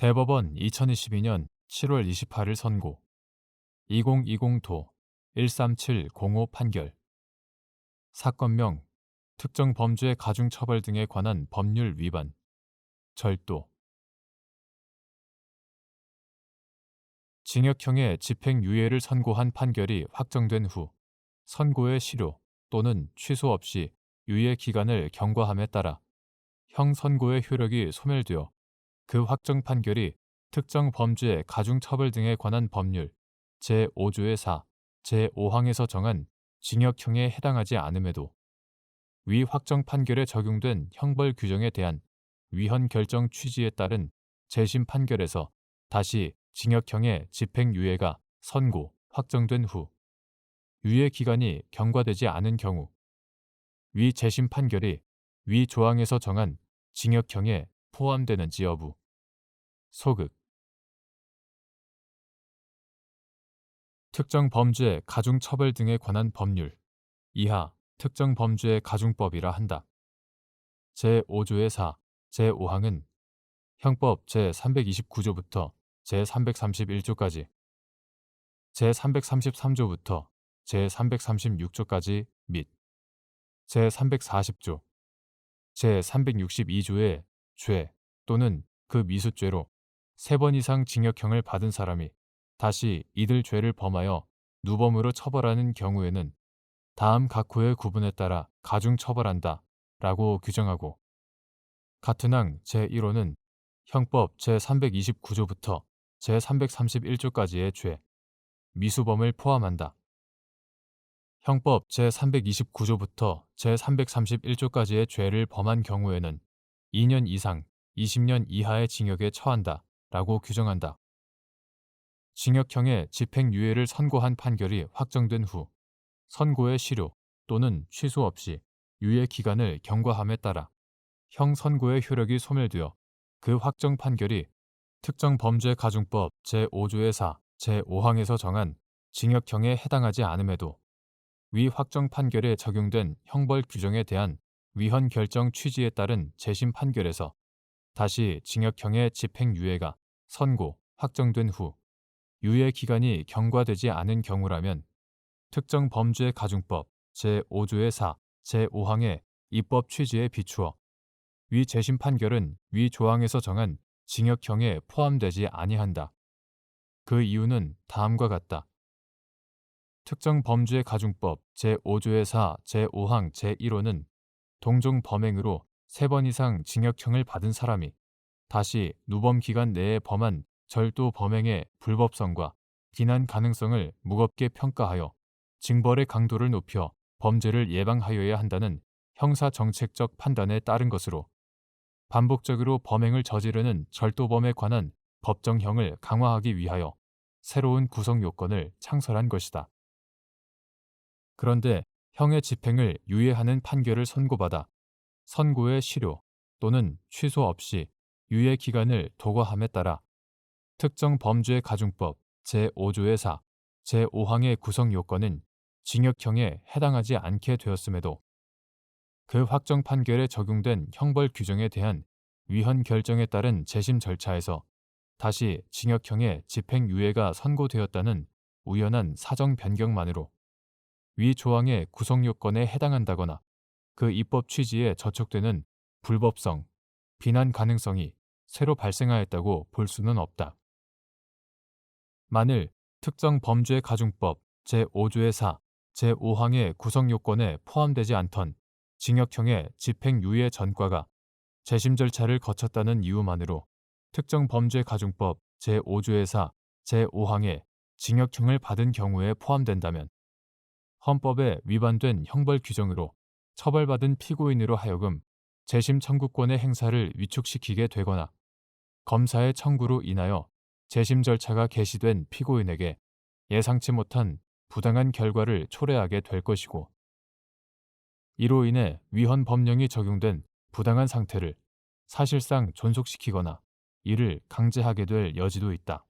대법원 2022년 7월 28일 선고 2020도 13705 판결 사건명 특정 범죄 가중처벌 등에 관한 법률 위반 절도 징역형의 집행유예를 선고한 판결이 확정된 후 선고의 실효 또는 취소 없이 유예 기간을 경과함에 따라 형 선고의 효력이 소멸되어 그 확정 판결이 특정 범죄 가중처벌 등에 관한 법률 제5조의 4, 제5항에서 정한 징역형에 해당하지 않음에도 위 확정 판결에 적용된 형벌 규정에 대한 위헌 결정 취지에 따른 재심 판결에서 다시 징역형의 집행유예가 선고, 확정된 후 유예 기간이 경과되지 않은 경우 위 재심 판결이 위 조항에서 정한 징역형에 포함되는지 여부 소극 특정 범죄 가중처벌 등에 관한 법률 이하 특정 범죄 가중법이라 한다. 제5조의 4, 제5항은 형법 제329조부터 제331조까지 제333조부터 제336조까지 및 제340조, 제362조의 죄 또는 그 미수죄로 3번 이상 징역형을 받은 사람이 다시 이들 죄를 범하여 누범으로 처벌하는 경우에는 다음 각호의 구분에 따라 가중처벌한다 라고 규정하고 같은 항 제1호는 형법 제329조부터 제331조까지의 죄, 미수범을 포함한다. 형법 제329조부터 제331조까지의 죄를 범한 경우에는 2년 이상 20년 이하의 징역에 처한다 라고 규정한다. 징역형의 집행유예를 선고한 판결이 확정된 후 선고의 실효 또는 취소 없이 유예 기간을 경과함에 따라 형 선고의 효력이 소멸되어 그 확정 판결이 특정 범죄 가중법 제5조의 4, 제5항에서 정한 징역형에 해당하지 않음에도 위 확정 판결에 적용된 형벌 규정에 대한 위헌 결정 취지에 따른 재심 판결에서 다시 징역형의 집행유예가 선고, 확정된 후 유예 기간이 경과되지 않은 경우라면 특정 범죄 가중법 제5조의 4, 제5항의 입법 취지에 비추어 위 재심 판결은 위 조항에서 정한 징역형에 포함되지 아니한다. 그 이유는 다음과 같다. 특정 범죄 가중법 제5조의 4, 제5항 제1호는 동종 범행으로 3번 이상 징역형을 받은 사람이 다시 누범 기간 내에 범한 절도 범행의 불법성과 비난 가능성을 무겁게 평가하여 징벌의 강도를 높여 범죄를 예방하여야 한다는 형사정책적 판단에 따른 것으로 반복적으로 범행을 저지르는 절도범에 관한 법정형을 강화하기 위하여 새로운 구성 요건을 창설한 것이다. 그런데 형의 집행을 유예하는 판결을 선고받아 선고의 실효 또는 취소 없이 유예 기간을 도과함에 따라 특정 범죄 가중법 제5조의 4, 제5항의 구성 요건은 징역형에 해당하지 않게 되었음에도 그 확정 판결에 적용된 형벌 규정에 대한 위헌 결정에 따른 재심 절차에서 다시 징역형의 집행유예가 선고되었다는 우연한 사정 변경만으로 위 조항의 구성 요건에 해당한다거나 그 입법 취지에 저촉되는 불법성, 비난 가능성이 새로 발생하였다고 볼 수는 없다. 만일 특정 범죄 가중법 제5조의 4, 제5항의 구성 요건에 포함되지 않던 징역형의 집행유예 전과가 재심 절차를 거쳤다는 이유만으로 특정 범죄 가중법 제5조의 4, 제5항의 징역형을 받은 경우에 포함된다면 헌법에 위반된 형벌 규정으로 처벌받은 피고인으로 하여금 재심 청구권의 행사를 위축시키게 되거나 검사의 청구로 인하여 재심 절차가 개시된 피고인에게 예상치 못한 부당한 결과를 초래하게 될 것이고 이로 인해 위헌 법령이 적용된 부당한 상태를 사실상 존속시키거나 이를 강제하게 될 여지도 있다.